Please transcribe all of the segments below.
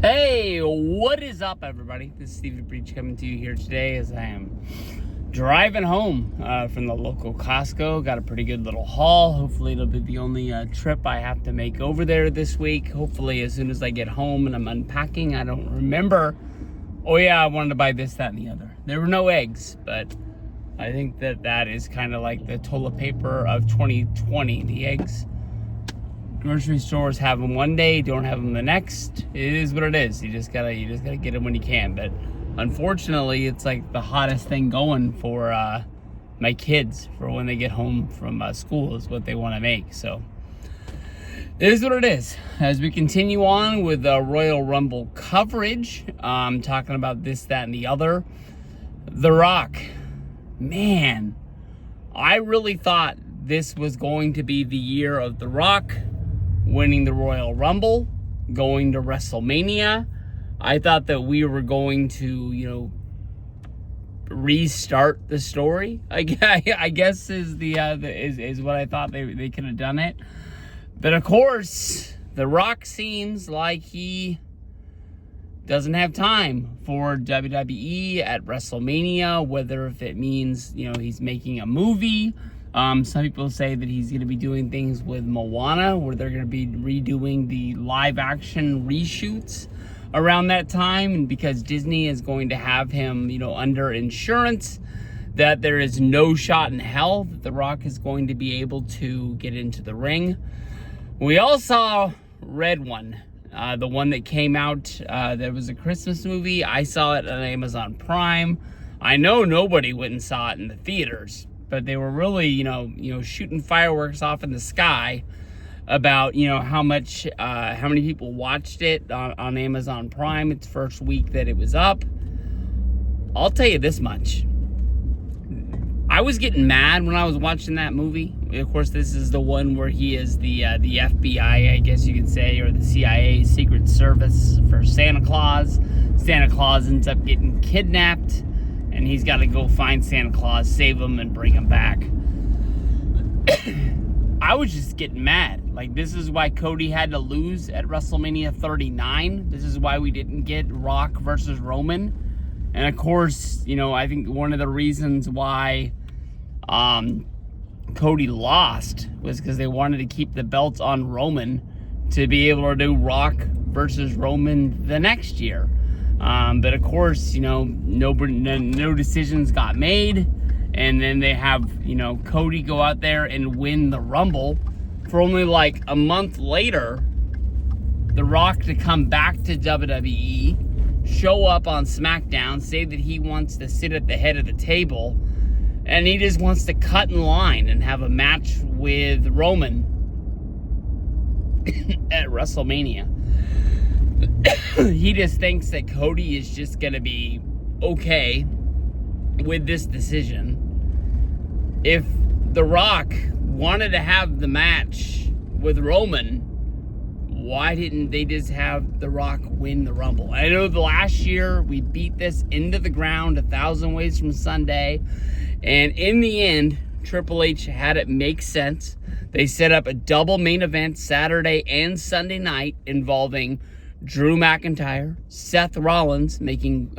Hey, what is up, everybody? This is Steve Breach coming to you here today as I am driving home from the local Costco. Got a pretty good little haul. Hopefully it'll be the only trip I have to make over there this week. Hopefully as soon as I get home and I'm unpacking, I don't remember, oh yeah, I wanted to buy this, that, and the other. There were no eggs, but I think that is kind of like the toilet paper of 2020. The eggs, grocery stores have them one day, don't have them the next. It is what it is. You just gotta get them when you can. But unfortunately, it's like the hottest thing going for my kids for when they get home from school is what they want to make. So it is what it is. As we continue on with Royal Rumble coverage, talking about this, that, and the other. The Rock, man, I really thought this was going to be the year of The Rock winning the Royal Rumble, going to WrestleMania. I thought that we were going to, restart the story. I guess is is what I thought they could have done it. But of course, The Rock seems like he doesn't have time for WWE at WrestleMania, whether if it means, he's making a movie. Some people say that he's going to be doing things with Moana, where they're going to be redoing the live action reshoots around that time. And because Disney is going to have him, under insurance, that there is no shot in hell that The Rock is going to be able to get into the ring. We all saw Red One, the one that came out, that was a Christmas movie. I saw it on Amazon Prime. I know nobody went and saw it in the theaters, but they were really, shooting fireworks off in the sky about, how many people watched it on Amazon Prime its first week that it was up. I'll tell you this much. I was getting mad when I was watching that movie. Of course, this is the one where he is the FBI, I guess you could say, or the CIA Secret Service for Santa Claus. Santa Claus ends up getting kidnapped, and he's got to go find Santa Claus, save him, and bring him back. I was just getting mad. Like, this is why Cody had to lose at WrestleMania 39. This is why we didn't get Rock versus Roman. And of course, I think one of the reasons why Cody lost was because they wanted to keep the belts on Roman to be able to do Rock versus Roman the next year. But of course, no decisions got made. And then they have, Cody go out there and win the Rumble for only like a month later. The Rock to come back to WWE, show up on SmackDown, say that he wants to sit at the head of the table, and he just wants to cut in line and have a match with Roman at WrestleMania. He just thinks that Cody is just going to be okay with this decision. If The Rock wanted to have the match with Roman, why didn't they just have The Rock win the Rumble? I know the last year we beat this into the ground 1,000 ways from Sunday, and in the end, Triple H had it make sense. They set up a double main event Saturday and Sunday night involving Drew McIntyre, Seth Rollins, making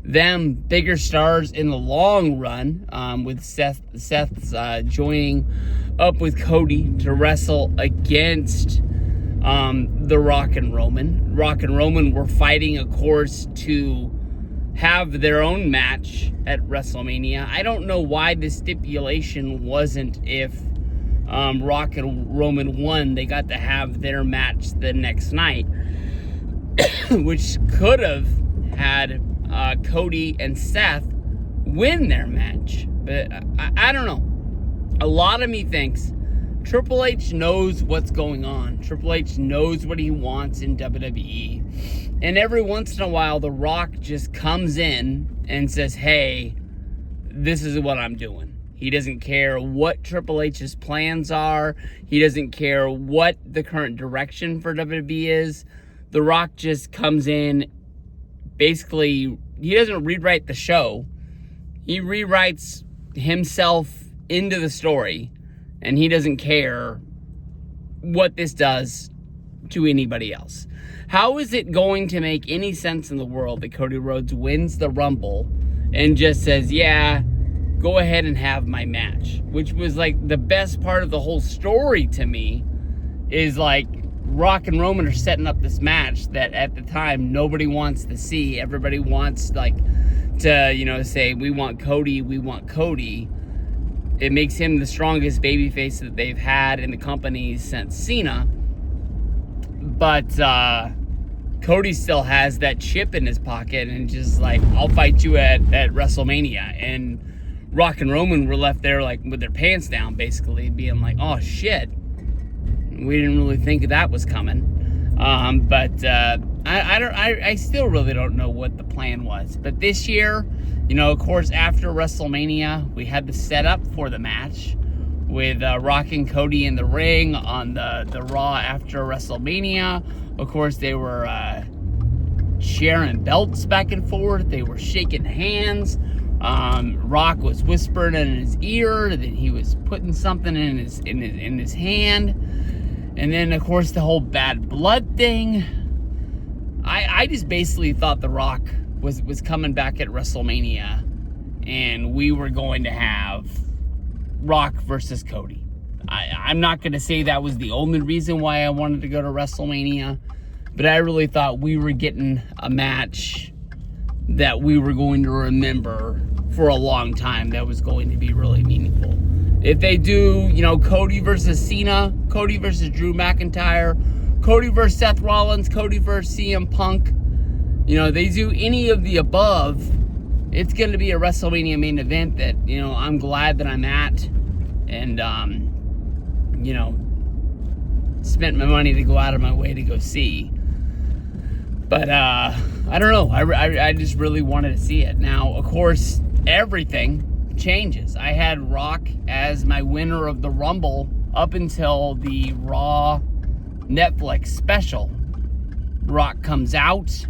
them bigger stars in the long run, with Seth's joining up with Cody to wrestle against The Rock and Roman. Rock and Roman were fighting, of course, to have their own match at WrestleMania. I don't know why the stipulation wasn't if Rock and Roman won, they got to have their match the next night, which could have had Cody and Seth win their match. But I don't know. A lot of me thinks Triple H knows what's going on. Triple H knows what he wants in WWE. And every once in a while, The Rock just comes in and says, hey, this is what I'm doing. He doesn't care what Triple H's plans are. He doesn't care what the current direction for WWE is. The Rock just comes in. Basically, he doesn't rewrite the show. He rewrites himself into the story. And he doesn't care what this does to anybody else. How is it going to make any sense in the world that Cody Rhodes wins the Rumble and just says, yeah, go ahead and have my match? Which was like the best part of the whole story to me, is like Rock and Roman are setting up this match that at the time nobody wants to see. Everybody wants like to, say, we want Cody, we want Cody. It makes him the strongest babyface that they've had in the company since Cena. But Cody still has that chip in his pocket and just like, I'll fight you at WrestleMania. And Rock and Roman were left there like with their pants down, basically being like, oh shit, we didn't really think that was coming. I still really don't know what the plan was. But this year, of course, after WrestleMania, we had the setup for the match with Rock and Cody in the ring on the Raw after WrestleMania. Of course, they were sharing belts back and forth. They were shaking hands. Rock was whispering in his ear that he was putting something in his hand. And then, of course, the whole bad blood thing. I just basically thought The Rock was coming back at WrestleMania, and we were going to have Rock versus Cody. I'm not going to say that was the only reason why I wanted to go to WrestleMania, but I really thought we were getting a match that we were going to remember for a long time, that was going to be really meaningful. If they do, Cody versus Cena, Cody versus Drew McIntyre, Cody versus Seth Rollins, Cody versus CM Punk, they do any of the above, it's going to be a WrestleMania main event that, I'm glad that I'm at, and, spent my money to go out of my way to go see. But, I don't know. I just really wanted to see it. Now, of course, everything changes. I had Rock as my winner of the Rumble up until the Raw Netflix special. Rock comes out.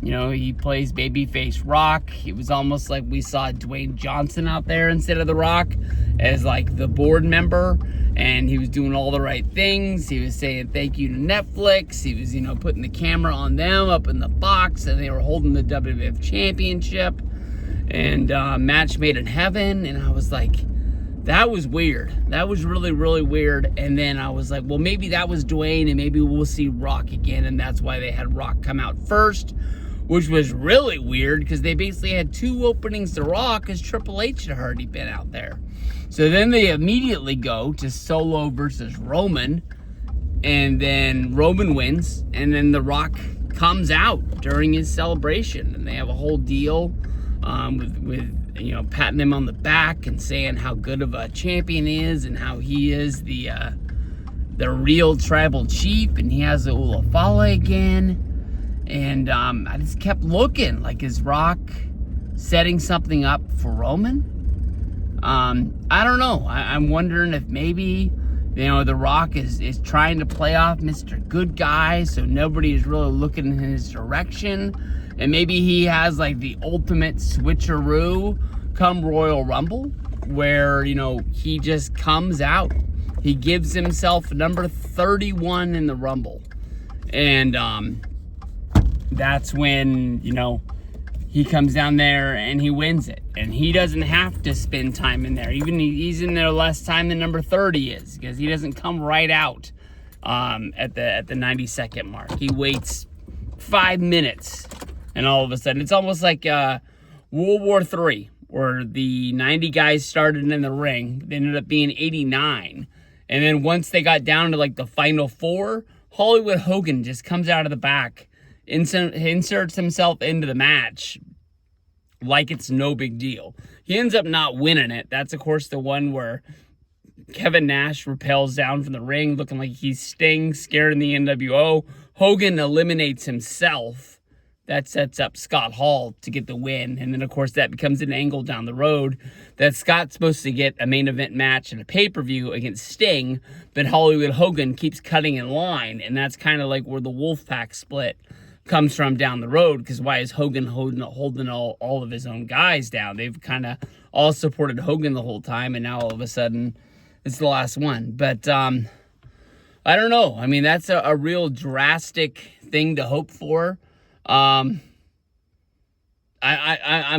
He plays babyface Rock. It was almost like we saw Dwayne Johnson out there instead of The Rock as like the board member. And he was doing all the right things. He was saying thank you to Netflix. He was, putting the camera on them up in the box. And they were holding the WWF Championship. And match made in heaven. And I was like, that was weird. That was really, really weird. And then I was like, well, maybe that was Dwayne. And maybe we'll see Rock again. And that's why they had Rock come out first. Which was really weird, because they basically had two openings to Raw, because Triple H had already been out there. So then they immediately go to Solo versus Roman, and then Roman wins, and then The Rock comes out during his celebration, and they have a whole deal with patting him on the back and saying how good of a champion he is, and how he is the real tribal chief, and he has the Ulafala again. And I just kept looking, like, is Rock setting something up for Roman? I don't know. I'm wondering if maybe, The Rock is trying to play off Mr. Good Guy, so nobody is really looking in his direction. And maybe he has, like, the ultimate switcheroo come Royal Rumble, where, he just comes out. He gives himself number 31 in the Rumble. And, that's when, he comes down there and he wins it. And he doesn't have to spend time in there. Even he's in there less time than number 30 is, because he doesn't come right out at the 90-second mark. He waits 5 minutes, and all of a sudden, it's almost like World War III, where the 90 guys started in the ring. They ended up being 89. And then once they got down to like the final 4, Hollywood Hogan just comes out of the back, inserts himself into the match like it's no big deal. He ends up not winning it. That's, of course, the one where Kevin Nash rappels down from the ring looking like he's Sting, scared in the NWO. Hogan eliminates himself. That sets up Scott Hall to get the win. And then, of course, that becomes an angle down the road that Scott's supposed to get a main event match and a pay-per-view against Sting, but Hollywood Hogan keeps cutting in line. And that's kind of like where the Wolfpack split comes from down the road, because why is Hogan holding all of his own guys down? They've kind of all supported Hogan the whole time, and now all of a sudden it's the last one. But I I don't know. I mean, that's a real drastic thing to hope for. I'm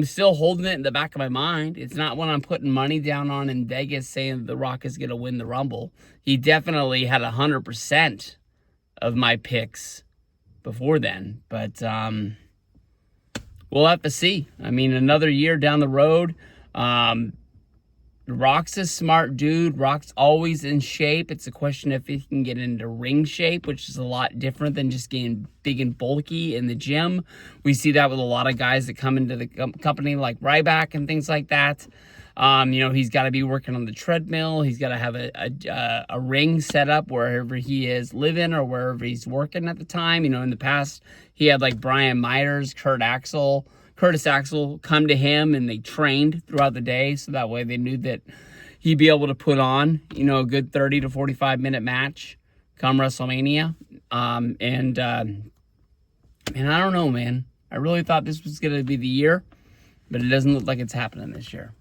still holding it in the back of my mind. It's not one I'm putting money down on in Vegas saying The Rock is going to win the Rumble. He definitely had 100% of my picks before then. But we'll have to see. I mean, another year down the road. Rock's a smart dude. Rock's always in shape. It's a question if he can get into ring shape, which is a lot different than just getting big and bulky in the gym. We see that with a lot of guys that come into the company like Ryback and things like that. He's got to be working on the treadmill. He's got to have a ring set up wherever he is living or wherever he's working at the time. In the past, he had like Brian Myers, Curtis Axel come to him, and they trained throughout the day, so that way they knew that he'd be able to put on, a good 30 to 45 minute match come WrestleMania. And I don't know, man. I really thought this was going to be the year, but it doesn't look like it's happening this year.